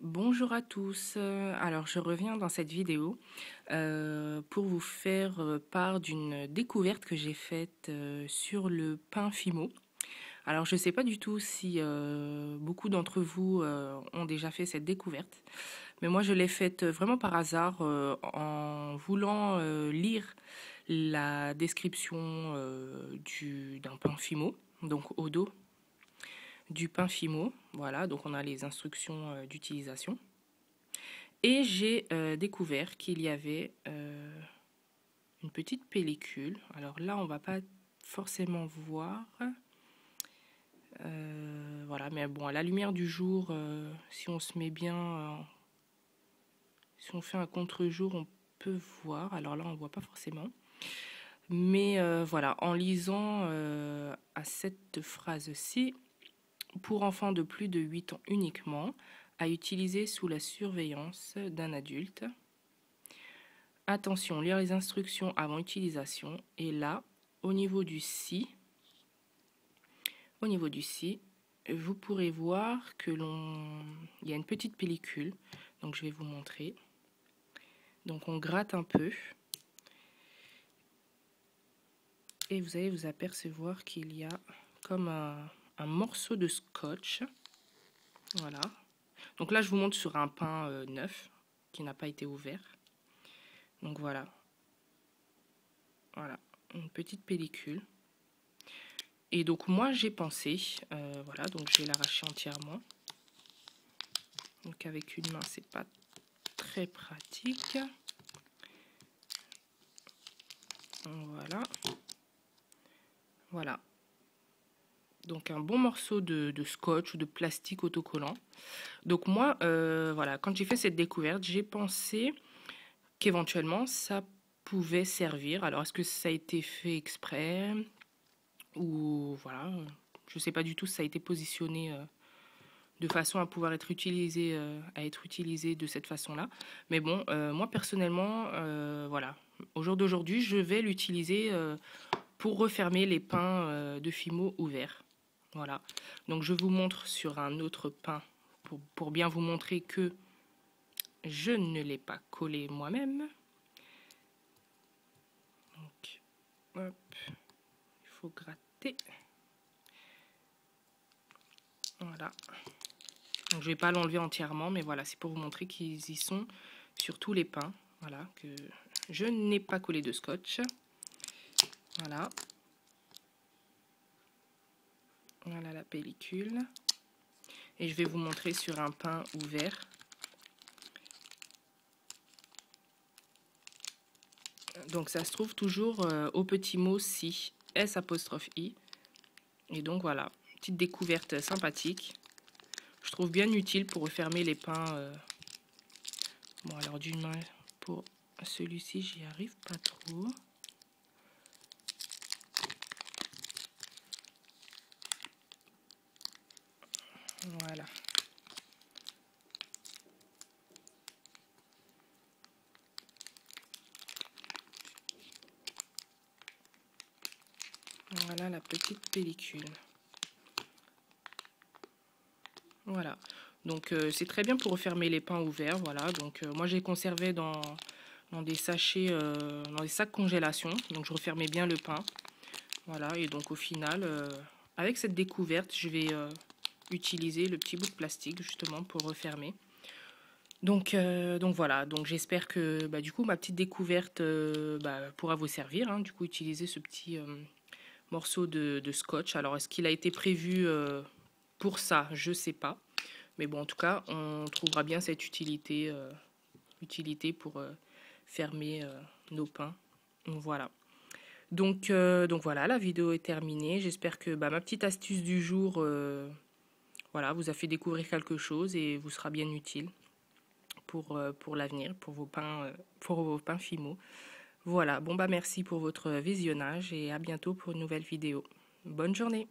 Bonjour à tous. Alors, je reviens dans cette vidéo pour vous faire part d'une découverte que j'ai faite sur le pain Fimo. Alors, je ne sais pas du tout si beaucoup d'entre vous ont déjà fait cette découverte, mais moi, je l'ai faite vraiment par hasard en voulant lire la description d'un pain Fimo, donc au dos du pain Fimo. Voilà, donc on a les instructions d'utilisation. Et j'ai découvert qu'il y avait une petite pellicule. Alors là, on va pas forcément voir. Voilà, mais bon, à la lumière du jour, si on se met bien, si on fait un contre-jour, on peut voir. Alors là, on voit pas forcément. Mais voilà, en lisant à cette phrase-ci, pour enfants de plus de 8 ans uniquement, à utiliser sous la surveillance d'un adulte. Attention, lire les instructions avant utilisation. Et là, au niveau du si, vous pourrez voir que il y a une petite pellicule. Donc, je vais vous montrer. Donc, on gratte un peu. Et vous allez vous apercevoir qu'il y a comme un morceau de scotch. Voilà. Donc là, je vous montre sur un pain neuf qui n'a pas été ouvert. Donc voilà. Voilà, une petite pellicule. Et donc moi j'ai pensé, voilà, donc je vais l'arracher entièrement. Donc avec une main c'est pas très pratique. Voilà. Voilà. Donc un bon morceau de scotch ou de plastique autocollant. Donc moi, voilà, quand j'ai fait cette découverte, j'ai pensé qu'éventuellement ça pouvait servir. Alors est-ce que ça a été fait exprès ou voilà, je sais pas du tout si ça a été positionné de façon à pouvoir être utilisé, de cette façon-là. Mais bon, moi personnellement, voilà, au jour d'aujourd'hui, je vais l'utiliser pour refermer les pains de Fimo ouverts. Voilà. Donc je vous montre sur un autre pain pour bien vous montrer que je ne l'ai pas collé moi-même. Donc, hop, il faut gratter. Voilà. Donc je vais pas l'enlever entièrement, mais voilà, c'est pour vous montrer qu'ils y sont sur tous les pains. Voilà, que je n'ai pas collé de scotch. Voilà. Voilà la pellicule. Et je vais vous montrer sur un pain ouvert. Donc ça se trouve toujours au petit mot si, S''I. Et donc voilà, petite découverte sympathique. Je trouve bien utile pour refermer les pains. Bon alors d'une main, pour celui-ci j'y arrive pas trop. Voilà. Voilà la petite pellicule. Voilà. Donc c'est très bien pour refermer les pains ouverts. Voilà. Donc moi j'ai conservé dans des sachets, dans des sacs congélation. Donc je refermais bien le pain. Voilà. Et donc au final, avec cette découverte, je vais utiliser le petit bout de plastique justement pour refermer. Donc voilà, donc j'espère que du coup ma petite découverte pourra vous servir. Hein, du coup, utiliser ce petit morceau de scotch. Alors, est-ce qu'il a été prévu pour ça? Je sais pas. Mais bon, en tout cas, on trouvera bien cette utilité pour fermer nos pains. Voilà. Donc voilà, la vidéo est terminée. J'espère que ma petite astuce du jour voilà, vous a fait découvrir quelque chose et vous sera bien utile pour l'avenir, pour vos pains Fimo. Voilà, bon merci pour votre visionnage et à bientôt pour une nouvelle vidéo. Bonne journée!